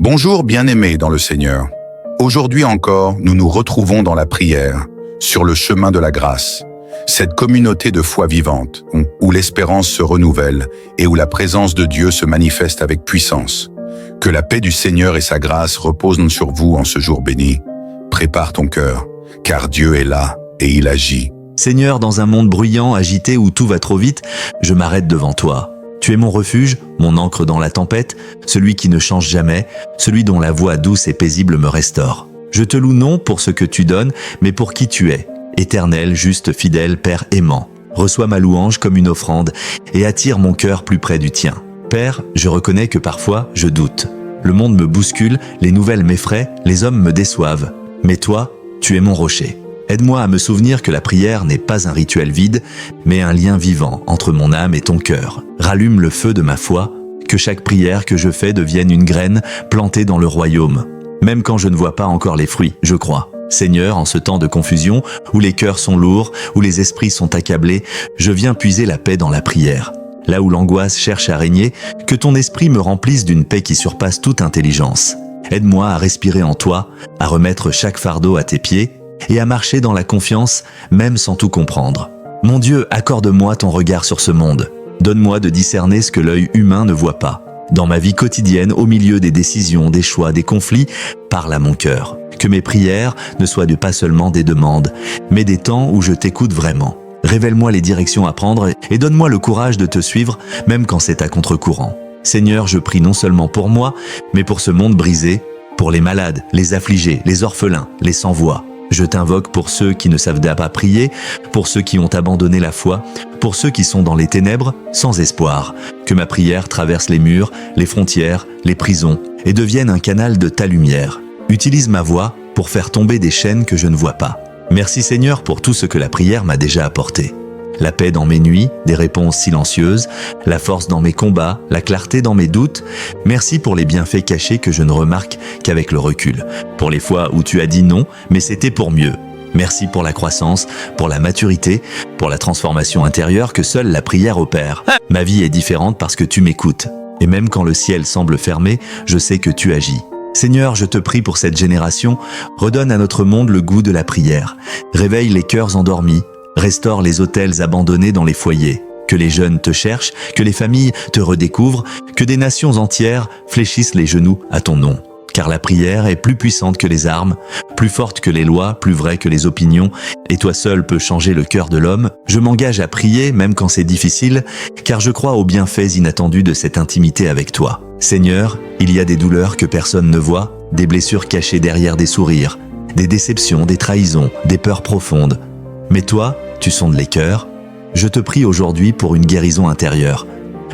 Bonjour bien-aimés dans le Seigneur. Aujourd'hui encore, nous nous retrouvons dans la prière, sur le chemin de la grâce, cette communauté de foi vivante, où l'espérance se renouvelle et où la présence de Dieu se manifeste avec puissance. Que la paix du Seigneur et sa grâce reposent sur vous en ce jour béni. Prépare ton cœur, car Dieu est là et il agit. Seigneur, dans un monde bruyant, agité, où tout va trop vite, je m'arrête devant toi. Tu es mon refuge, mon ancre dans la tempête, celui qui ne change jamais, celui dont la voix douce et paisible me restaure. Je te loue non pour ce que tu donnes, mais pour qui tu es. Éternel, juste, fidèle, Père aimant. Reçois ma louange comme une offrande et attire mon cœur plus près du tien. Père, je reconnais que parfois je doute. Le monde me bouscule, les nouvelles m'effraient, les hommes me déçoivent. Mais toi, tu es mon rocher. Aide-moi à me souvenir que la prière n'est pas un rituel vide, mais un lien vivant entre mon âme et ton cœur. Rallume le feu de ma foi, que chaque prière que je fais devienne une graine plantée dans le royaume. Même quand je ne vois pas encore les fruits, je crois. Seigneur, en ce temps de confusion, où les cœurs sont lourds, où les esprits sont accablés, je viens puiser la paix dans la prière. Là où l'angoisse cherche à régner, que ton esprit me remplisse d'une paix qui surpasse toute intelligence. Aide-moi à respirer en toi, à remettre chaque fardeau à tes pieds, et à marcher dans la confiance, même sans tout comprendre. Mon Dieu, accorde-moi ton regard sur ce monde. Donne-moi de discerner ce que l'œil humain ne voit pas. Dans ma vie quotidienne, au milieu des décisions, des choix, des conflits, parle à mon cœur. Que mes prières ne soient pas seulement des demandes, mais des temps où je t'écoute vraiment. Révèle-moi les directions à prendre et donne-moi le courage de te suivre, même quand c'est à contre-courant. Seigneur, je prie non seulement pour moi, mais pour ce monde brisé, pour les malades, les affligés, les orphelins, les sans-voix. Je t'invoque pour ceux qui ne savent pas prier, pour ceux qui ont abandonné la foi, pour ceux qui sont dans les ténèbres, sans espoir. Que ma prière traverse les murs, les frontières, les prisons, et devienne un canal de ta lumière. Utilise ma voix pour faire tomber des chaînes que je ne vois pas. Merci Seigneur pour tout ce que la prière m'a déjà apporté. La paix dans mes nuits, des réponses silencieuses, la force dans mes combats, la clarté dans mes doutes. Merci pour les bienfaits cachés que je ne remarque qu'avec le recul. Pour les fois où tu as dit non, mais c'était pour mieux. Merci pour la croissance, pour la maturité, pour la transformation intérieure que seule la prière opère. Ma vie est différente parce que tu m'écoutes. Et même quand le ciel semble fermé, je sais que tu agis. Seigneur, je te prie pour cette génération, redonne à notre monde le goût de la prière. Réveille les cœurs endormis. Restaure les autels abandonnés dans les foyers. Que les jeunes te cherchent, que les familles te redécouvrent, que des nations entières fléchissent les genoux à ton nom. Car la prière est plus puissante que les armes, plus forte que les lois, plus vraie que les opinions, et toi seul peux changer le cœur de l'homme. Je m'engage à prier, même quand c'est difficile, car je crois aux bienfaits inattendus de cette intimité avec toi. Seigneur, il y a des douleurs que personne ne voit, des blessures cachées derrière des sourires, des déceptions, des trahisons, des peurs profondes. Mais toi, tu sondes les cœurs. Je te prie aujourd'hui pour une guérison intérieure.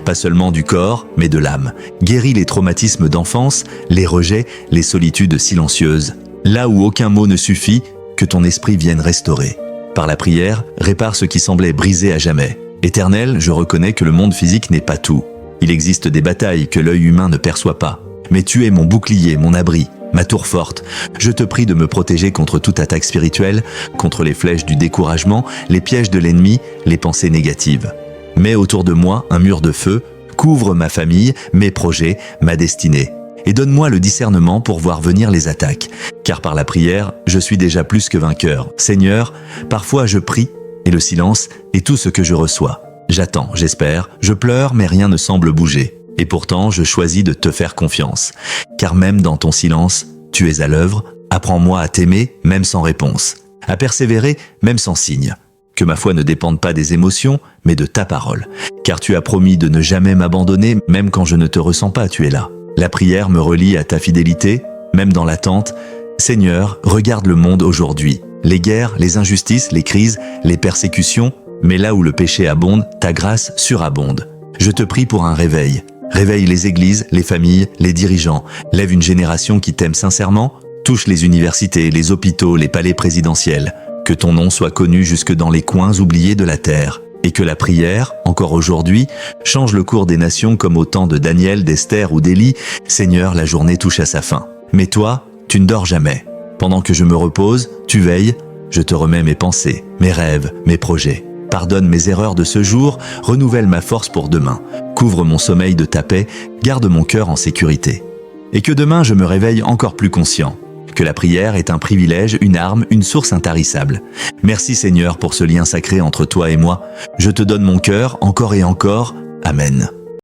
Pas seulement du corps, mais de l'âme. Guéris les traumatismes d'enfance, les rejets, les solitudes silencieuses. Là où aucun mot ne suffit, que ton esprit vienne restaurer. Par la prière, répare ce qui semblait brisé à jamais. Éternel, je reconnais que le monde physique n'est pas tout. Il existe des batailles que l'œil humain ne perçoit pas. Mais tu es mon bouclier, mon abri, ma tour forte. Je te prie de me protéger contre toute attaque spirituelle, contre les flèches du découragement, les pièges de l'ennemi, les pensées négatives. Mets autour de moi un mur de feu, couvre ma famille, mes projets, ma destinée. Et donne-moi le discernement pour voir venir les attaques. Car par la prière, je suis déjà plus que vainqueur. Seigneur, parfois je prie, et le silence est tout ce que je reçois. J'attends, j'espère, je pleure, mais rien ne semble bouger. Et pourtant, je choisis de te faire confiance. Car même dans ton silence, tu es à l'œuvre. Apprends-moi à t'aimer, même sans réponse. À persévérer, même sans signe. Que ma foi ne dépende pas des émotions, mais de ta parole. Car tu as promis de ne jamais m'abandonner, même quand je ne te ressens pas, tu es là. La prière me relie à ta fidélité, même dans l'attente. Seigneur, regarde le monde aujourd'hui. Les guerres, les injustices, les crises, les persécutions. Mais là où le péché abonde, ta grâce surabonde. Je te prie pour un réveil. Réveille les églises, les familles, les dirigeants. Lève une génération qui t'aime sincèrement. Touche les universités, les hôpitaux, les palais présidentiels. Que ton nom soit connu jusque dans les coins oubliés de la terre. Et que la prière, encore aujourd'hui, change le cours des nations comme au temps de Daniel, d'Esther ou d'Élie. Seigneur, la journée touche à sa fin. Mais toi, tu ne dors jamais. Pendant que je me repose, tu veilles. Je te remets mes pensées, mes rêves, mes projets. Pardonne mes erreurs de ce jour, renouvelle ma force pour demain. Couvre mon sommeil de ta paix, garde mon cœur en sécurité. Et que demain je me réveille encore plus conscient que la prière est un privilège, une arme, une source intarissable. Merci Seigneur pour ce lien sacré entre toi et moi. Je te donne mon cœur, encore et encore. Amen.